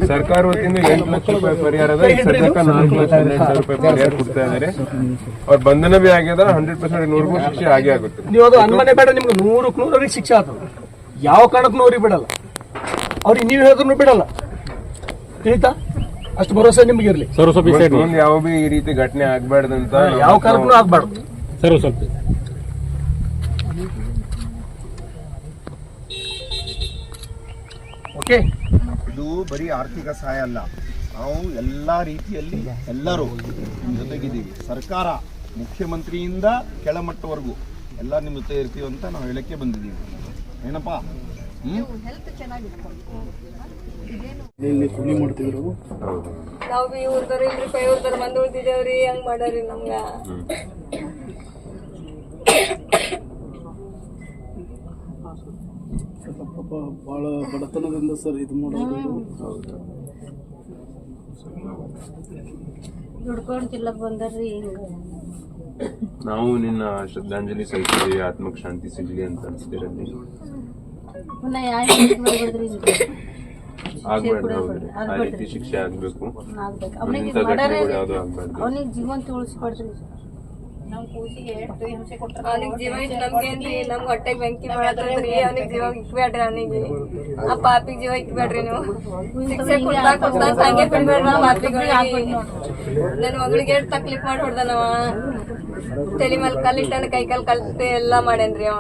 ಸರ್ಕಾರ ವತಿಯಿಂದ 8 ಲಕ್ಷ ರೂಪಾಯಿ ಪರಿಹಾರದ ಸದ್ಯಕ್ಕೆ 4 ಲಕ್ಷ 18 ರೂಪಾಯಿ ಪರಿಹಾರ ಕೊಡ್ತಾ ಇದಾರೆ. ಅವ್ರ ಬಂಧನ ಬಿ ಆಗ್ಯದ 100% 100 ಶಿಕ್ಷೆ ಆಗೇ ಆಗುತ್ತೆ. ನೀವು ಅದು ಅನುಮಾನ ಬೇಡ, ನಿಮ್ಗೆ 100ಕ್ಕೆ 100 ಶಿಕ್ಷೆ ಆಗ್ತದೆ. ಯಾವ ಕಾರಣಕ್ಕೂ ಅವ್ರಿಗೆ ಬಿಡಲ್ಲ, ಅವ್ರಿಗೆ ನೀವು ಹೇಳಿದ್ರು ಬಿಡಲ್ಲ. ತಿಳಿತಾ? ಅಷ್ಟು ಭರವಸೆ ನಿಮ್ಗೆ ಇರ್ಲಿ. ಮುಂದೆ ಯಾವ ಬಿ ಈ ರೀತಿ ಘಟನೆ ಆಗ್ಬಾರ್ದಂತ ಯಾವ ಕಾರಣಕ್ಕೂ ಆಗ್ಬಾರ್ದು. ಸ್ವಲ್ಪ ಓಕೆ. ಇದು ಬರೀ ಆರ್ಥಿಕ ಸಹಾಯ ಅಲ್ಲ, ನಾವು ಎಲ್ಲ ರೀತಿಯಲ್ಲಿ ಎಲ್ಲರೂ ನಿಮ್ಮ ಜೊತೆಗಿದ್ದೀವಿ. ಸರ್ಕಾರ ಮುಖ್ಯಮಂತ್ರಿಯಿಂದ ಕೆಳಮಟ್ಟವರೆಗೂ ಎಲ್ಲ ನಿಮ್ಮ ಜೊತೆ ಇರ್ತೀವಿ ಅಂತ ನಾವು ಹೇಳಕ್ಕೆ ಬಂದಿದ್ದೀವಿ. ಏನಪ್ಪ ನಾವು ಬಿ ಇವ್ರದಾರ ಇಲ್ರಿ ಪೈ ಇವ್ರದಾರ ಮಂದಿ ಉಳ್ದಿದ್ದೇವ್ರಿ, ಹಂಗ್ ಮಾಡ್ಯಾರಿ ನಮ್ಗ. ಬಹಳ ಬಡತನದಿಂದ ಸರ್ ಇದು ಮಾಡೋದು. ದುಡ್ಕೊಂಡು ತಿಲ್ಲಕ್ ಬಂದಾರ್ರಿ. ನಾವು ನಿನ್ನ ಶ್ರದ್ಧಾಂಜಲಿ ಸಲ್ಲಿಸಿದ್ದೀವಿ, ಆತ್ಮಕ್ಕೆ ಶಾಂತಿ ಸಿಗಲಿ ಅಂತ ಅನ್ಸ್ತಿರಲ್ಲಿ ಆಗ್ಬಾರ್ದು. ಆ ರೀತಿ ಶಿಕ್ಷೆ ಆಗ್ಬೇಕು. ಅವನಿಗೆ ಜೀವನ ಉಳಿಸ್ಕೊಡ್ರಿ. ಅವನಿಗೆ ಜೀವ ಇಟ್ಟು ನಮ್ಗೇನ್ರಿ, ನಮ್ಗೆ ಹೊಟ್ಟೆಗೆ ಬೆಂಕಿ ಮಾಡದ್ರಿ. ಅವನಿಗೆ ಜೀವ ಇಕ್ಬೇಡ್ರಿ, ಅವನಿಗೆ ಆ ಪಾಪಿಗೆ ಜೀವ ಇಕ್ಬೇಡ್ರಿ. ನೀವು ಶಿಕ್ಷೆ ಕೊಡ್ತಾ ಹಂಗೆ ಬಿಡ್ಬೇಡ್ರಿ. ಪಾಪಿಗಳಿಗೆ ನನ್ನ ಮಗಳಿಗೆ ಎಷ್ಟು ತಕ್ಲೀಫ್ ಮಾಡಿ ಹೊಡ್ದನವ. ತಲೆ ಮೇಲೆ ಕಲ್ಲಿಟ್ಟನ, ಕೈ ಕಾಲು ಕಲ್ತೆ ಎಲ್ಲಾ ಮಾಡೇನ್ರಿ ಅವ.